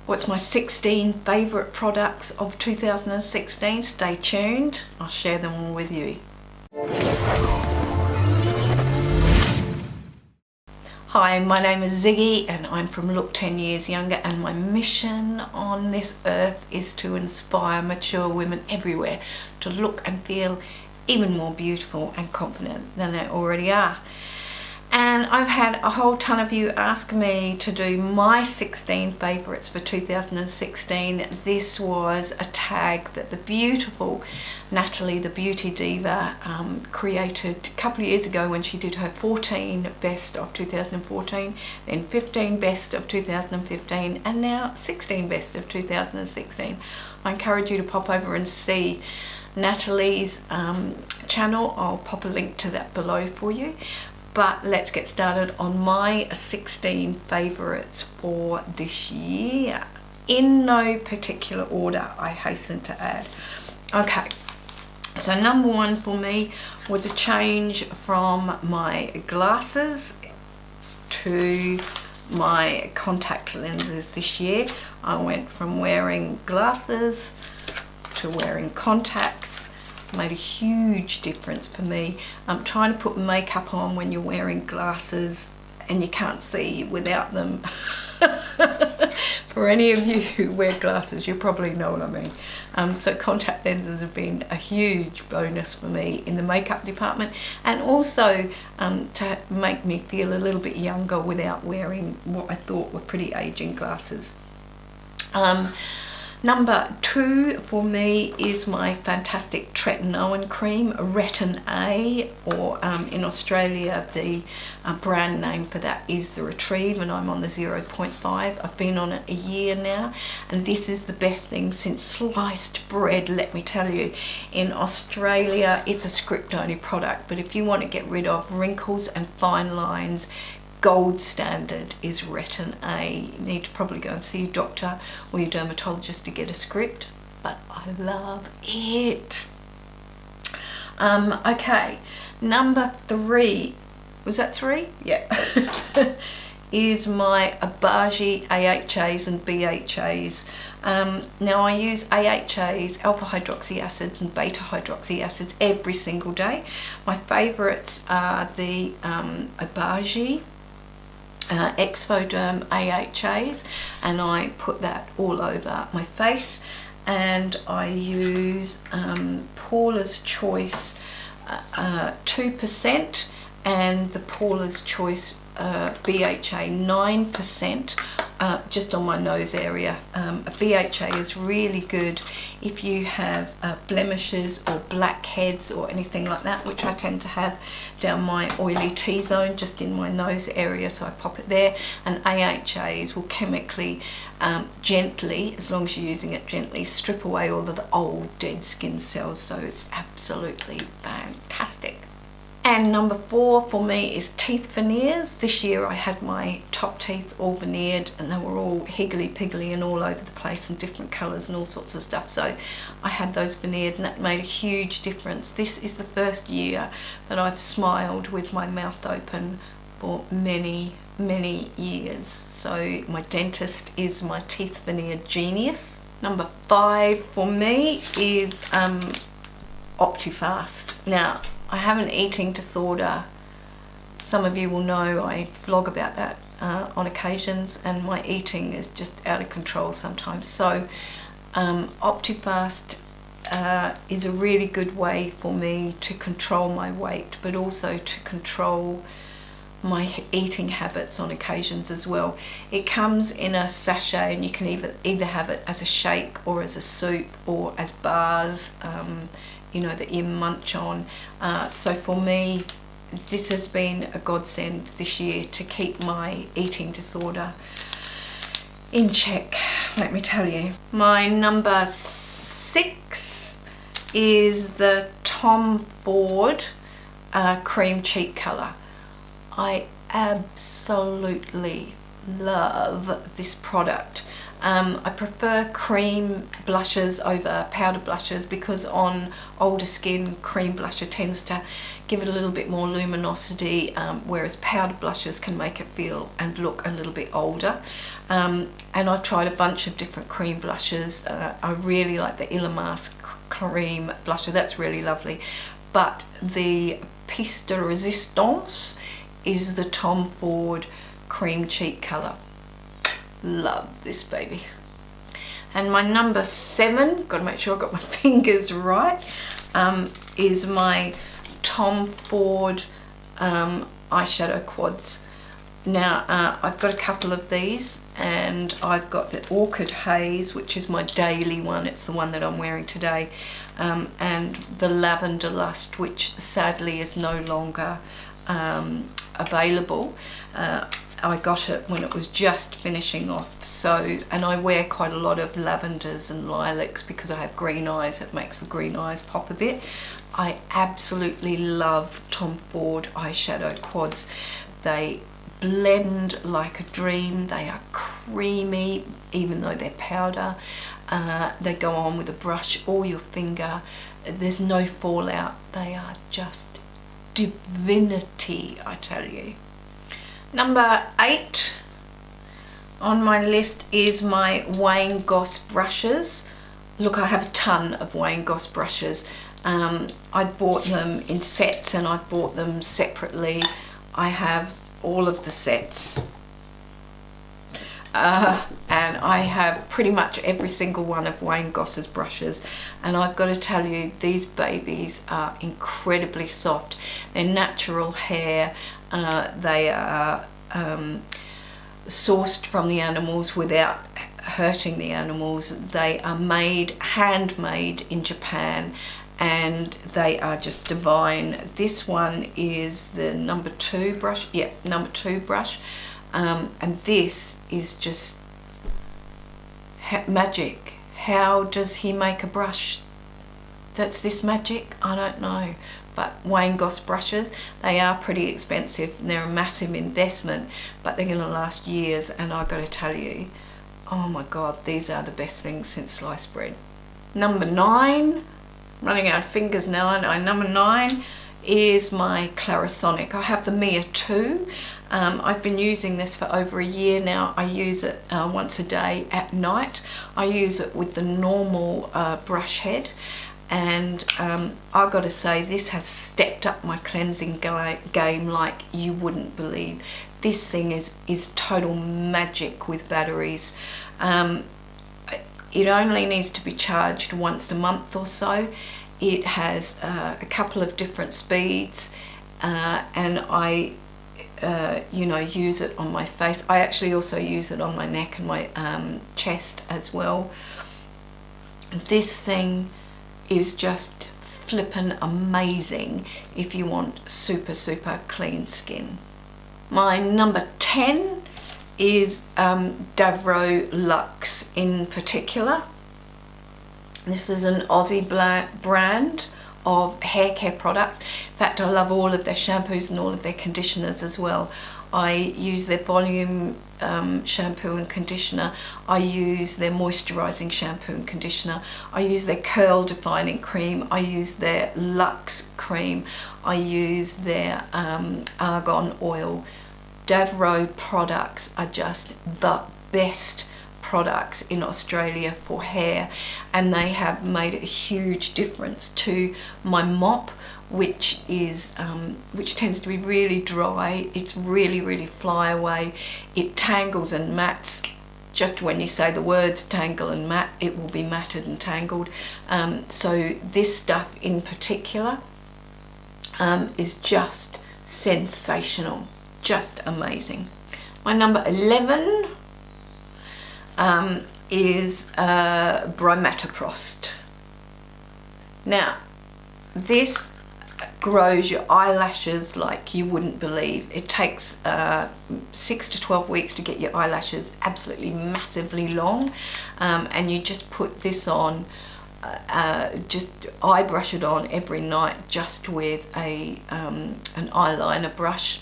What's my 16 favourite products of 2016? Stay tuned, I'll share them all with you. Hi, my name is Ziggy and I'm from Look 10 Years Younger, and my mission on this earth is to inspire mature women everywhere to look and feel even more beautiful and confident than they already are. And I've had a whole ton of you ask me to do my 16 favourites for 2016. This was a tag that the beautiful Natalie, the beauty diva, created a couple of years ago when she did her 14 best of 2014, then 15 best of 2015, and now 16 best of 2016. I encourage you to pop over and see Natalie's channel. I'll pop a link to that below for you. But let's get started on my 16 favourites for this year. In no particular order, I hasten to add. Okay, so number one for me was a change from my glasses to my contact lenses this year. I went from wearing glasses to wearing contacts. Made a huge difference for me. Trying to put makeup on when you're wearing glasses and you can't see without them. For any of you who wear glasses, you probably know what I mean. So contact lenses have been a huge bonus for me in the makeup department, and also to make me feel a little bit younger without wearing what I thought were pretty aging glasses. Number two for me is my fantastic tretinoin cream, retin-A, or in Australia the brand name for that is the Retrieve, and I'm on the 0.5. I've been on it a year now, and this is the best thing since sliced bread, let me tell you. In Australia it's a script only product, but if you want to get rid of wrinkles and fine lines, gold standard is retin-A. You need to probably go and see your doctor or your dermatologist to get a script, but I love it. Okay, number three, was that three? Yeah. Is my Abaji AHAs and BHAs. Now I use AHAs, alpha hydroxy acids and beta hydroxy acids, every single day. My favourites are the Abaji Exfoderm AHAs, and I put that all over my face, and I use Paula's Choice 2% and the Paula's Choice BHA 9% just on my nose area. A BHA is really good if you have blemishes or blackheads or anything like that, which I tend to have down my oily T-zone, just in my nose area, so I pop it there. And AHAs will chemically gently, as long as you're using it gently, strip away all of the old dead skin cells, so it's absolutely fantastic. And number four for me is teeth veneers. This year I had my top teeth all veneered, and they were all higgly-piggly and all over the place and different colours and all sorts of stuff. So I had those veneered, and that made a huge difference. This is the first year that I've smiled with my mouth open for many, many years. So my dentist is my teeth veneer genius. Number five for me is Optifast. Now, I have an eating disorder. Some of you will know I vlog about that on occasions, and my eating is just out of control sometimes. So Optifast is a really good way for me to control my weight, but also to control my eating habits on occasions as well. It comes in a sachet, and you can either have it as a shake or as a soup or as bars, you know, that you munch on. So for me, this has been a godsend this year to keep my eating disorder in check, let me tell you. My number six is the Tom Ford cream cheek colour. I absolutely love this product. I prefer cream blushes over powder blushes because on older skin, cream blusher tends to give it a little bit more luminosity, whereas powder blushes can make it feel and look a little bit older. And I've tried a bunch of different cream blushes. I really like the Ilamas cream blusher, that's really lovely. But the piece de resistance is the Tom Ford cream cheek colour. Love this baby. And my number 7, got to make sure I've got my fingers right, is my Tom Ford eyeshadow quads. Now I've got a couple of these, and I've got the Orchid Haze, which is my daily one, it's the one that I'm wearing today, and the Lavender Lust, which sadly is no longer available. I got it when it was just finishing off, so, and I wear quite a lot of lavenders and lilacs because I have green eyes. It makes the green eyes pop a bit. I absolutely love Tom Ford eyeshadow quads. They blend like a dream. They are creamy even though they're powder. They go on with a brush or your finger. There's no fallout. They are just divinity, I tell you. Number 8 on my list is my Wayne Goss brushes. Look, I have a ton of Wayne Goss brushes. I bought them in sets and I bought them separately. I have all of the sets. And I have pretty much every single one of Wayne Goss's brushes, and I've got to tell you, these babies are incredibly soft. They're natural hair. They are sourced from the animals without hurting the animals. They are handmade in Japan, and they are just divine. This one is the number 2 brush. Yeah, number 2 brush. And this is just magic. How does he make a brush that's this magic? I don't know. But Wayne Goss brushes, they are pretty expensive and they're a massive investment, but they're going to last years. And I've got to tell you, oh my god, these are the best things since sliced bread. Number 9, running out of fingers now, aren't I? Number 9 is my Clarisonic. I have the Mia 2. I've been using this for over a year now. I use it once a day at night. I use it with the normal brush head, and I've got to say, this has stepped up my cleansing game like you wouldn't believe. This thing is total magic with batteries. It only needs to be charged once a month or so. It has a couple of different speeds, and I use it on my face. I actually also use it on my neck and my chest as well. This thing is just flippin' amazing if you want super clean skin. My number 10 is Bro Lux in particular. This is an Aussie brand of hair care products. In fact, I love all of their shampoos and all of their conditioners as well. I use their volume shampoo and conditioner. I use their moisturizing shampoo and conditioner. I use their curl defining cream. I use their Lux cream. I use their argan oil. Bro products are just the best products in Australia for hair, and they have made a huge difference to my mop, which tends to be really dry. It's really flyaway. It tangles and mats. Just when you say the words tangle and mat, it will be matted and tangled. So this stuff in particular is just sensational, just amazing. My number 11 is Bromatoprost. Now, this grows your eyelashes like you wouldn't believe. It takes 6 to 12 weeks to get your eyelashes absolutely massively long, and you just put this on, just eye brush it on every night just with an eyeliner brush.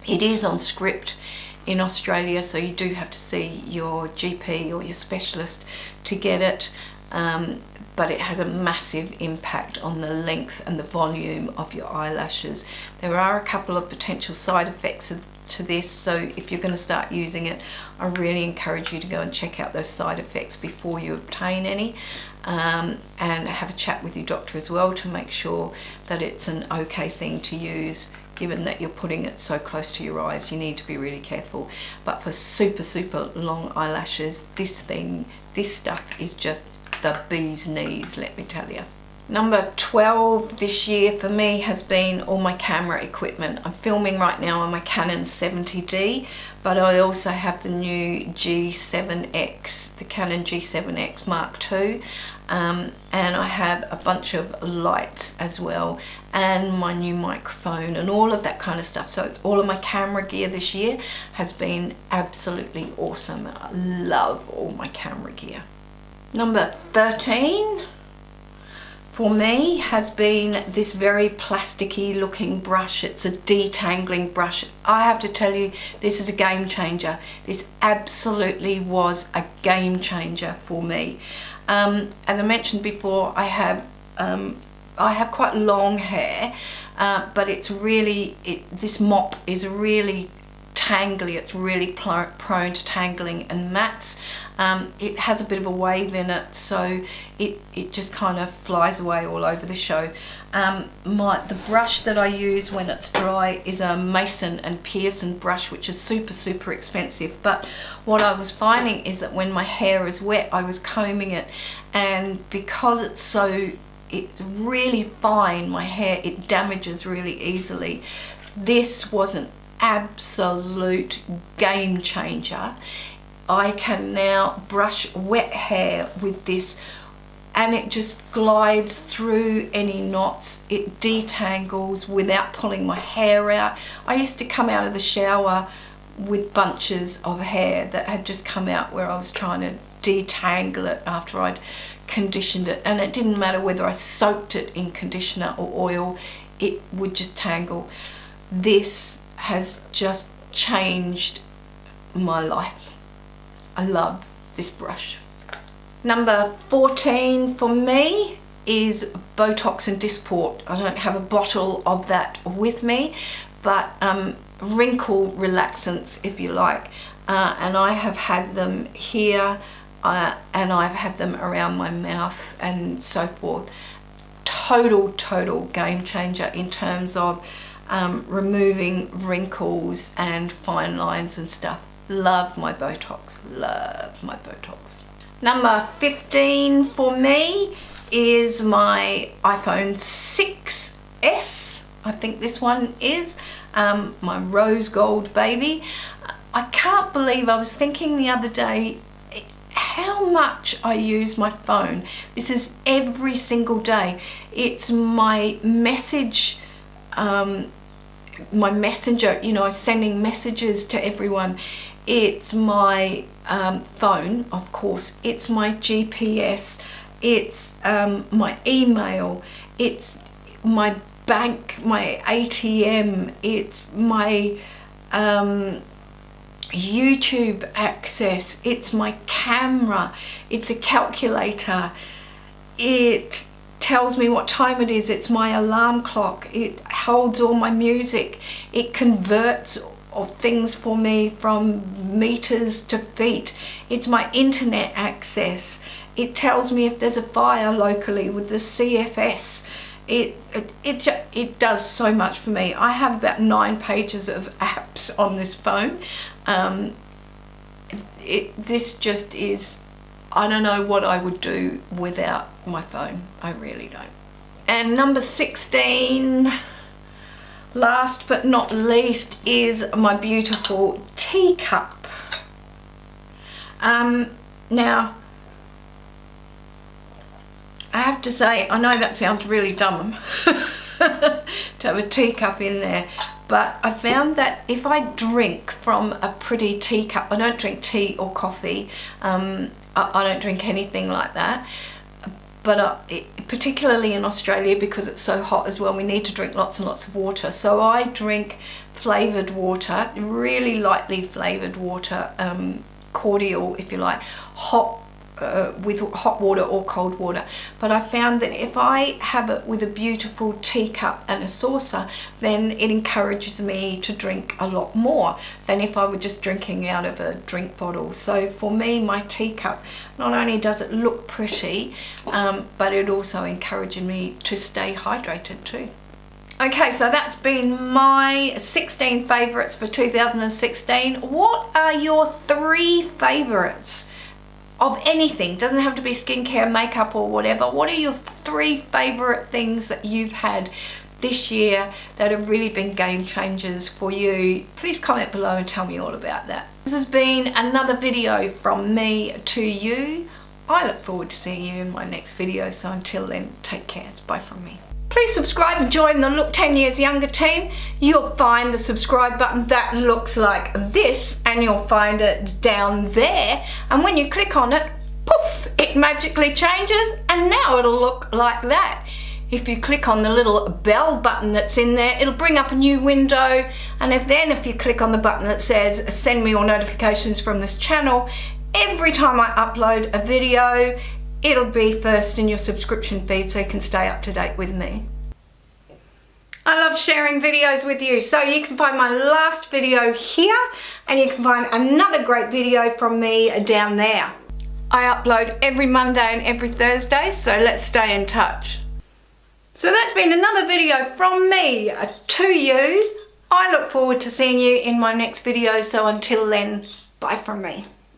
It is on script. in Australia, so you do have to see your GP or your specialist to get it, but it has a massive impact on the length and the volume of your eyelashes. There are a couple of potential side effects to this, so if you're going to start using it, I really encourage you to go and check out those side effects before you obtain any, and have a chat with your doctor as well to make sure that it's an okay thing to use. Given that you're putting it so close to your eyes, you need to be really careful. But for super long eyelashes, this stuff is just the bee's knees, let me tell you. Number 12 this year for me has been all my camera equipment. I'm filming right now on my Canon 70D, but I also have the new G7X, the Canon G7X Mark II, and I have a bunch of lights as well, and my new microphone and all of that kind of stuff. So it's all of my camera gear this year has been absolutely awesome. I love all my camera gear. Number 13 for me has been this very plasticky looking brush. It's a detangling brush. I have to tell you, this is a game changer. This absolutely was a game changer for me. As I mentioned before, I have quite long hair, but it's really, this mop is really tangly. It's really prone to tangling and mats. It has a bit of a wave in it, so it just kind of flies away all over the show. The brush that I use when it's dry is a Mason and Pearson brush, which is super expensive. But what I was finding is that when my hair is wet, I was combing it, and because it's really fine, my hair, it damages really easily. This was an absolute game changer. I can now brush wet hair with this, and it just glides through any knots. It detangles without pulling my hair out. I used to come out of the shower with bunches of hair that had just come out where I was trying to detangle it after I'd conditioned it, and it didn't matter whether I soaked it in conditioner or oil, it would just tangle. This has just changed my life. I love this brush. Number 14 for me is Botox and Dysport. I don't have a bottle of that with me, but wrinkle relaxants, if you like, and I have had them here, and I've had them around my mouth and so forth. Total game changer in terms of removing wrinkles and fine lines and stuff. Love my Botox, love my Botox. Number 15 for me is my iPhone 6S. I think this one is my rose gold baby. I can't believe, I was thinking the other day how much I use my phone. This is every single day. It's my message, my messenger, you know, sending messages to everyone. It's my phone, of course. It's my GPS. It's my email. It's my bank, my ATM. It's my YouTube access. It's my camera. It's a calculator. It tells me what time it is. It's my alarm clock. It holds all my music. It converts of things for me from meters to feet. It's my internet access. It tells me if there's a fire locally with the CFS. It does so much for me. I have about 9 pages of apps on this phone. This just is, I don't know what I would do without my phone. I really don't. And number 16, last but not least, is my beautiful Teacup. Now, I have to say, I know that sounds really dumb to have a teacup in there, but I found that if I drink from a pretty teacup, I don't drink tea or coffee, I don't drink anything like that, but particularly in Australia because it's so hot as well, we need to drink lots and lots of water. So I drink flavoured water, really lightly flavoured water, cordial if you like, hot with hot water or cold water. But I found that if I have it with a beautiful teacup and a saucer, then it encourages me to drink a lot more than if I were just drinking out of a drink bottle. So for me, my teacup, not only does it look pretty, but it also encourages me to stay hydrated too. Okay, so that's been my 16 favourites for 2016. What are your 3 favourites of anything? Doesn't have to be skincare, makeup or whatever. What are your 3 favourite things that you've had this year that have really been game changers for you? Please comment below and tell me all about that. This has been another video from me to you. I look forward to seeing you in my next video, so until then, take care. It's bye from me. Please subscribe and join the Look 10 Years Younger team. You'll find the subscribe button that looks like this, and you'll find it down there. And when you click on it, poof, it magically changes, and now it'll look like that. If you click on the little bell button that's in there, it'll bring up a new window. And if you click on the button that says send me your notifications from this channel, every time I upload a video, it'll be first in your subscription feed so you can stay up to date with me. I love sharing videos with you, so you can find my last video here and you can find another great video from me down there. I upload every Monday and every Thursday, so let's stay in touch. So that's been another video from me to you. I look forward to seeing you in my next video, so until then, bye from me.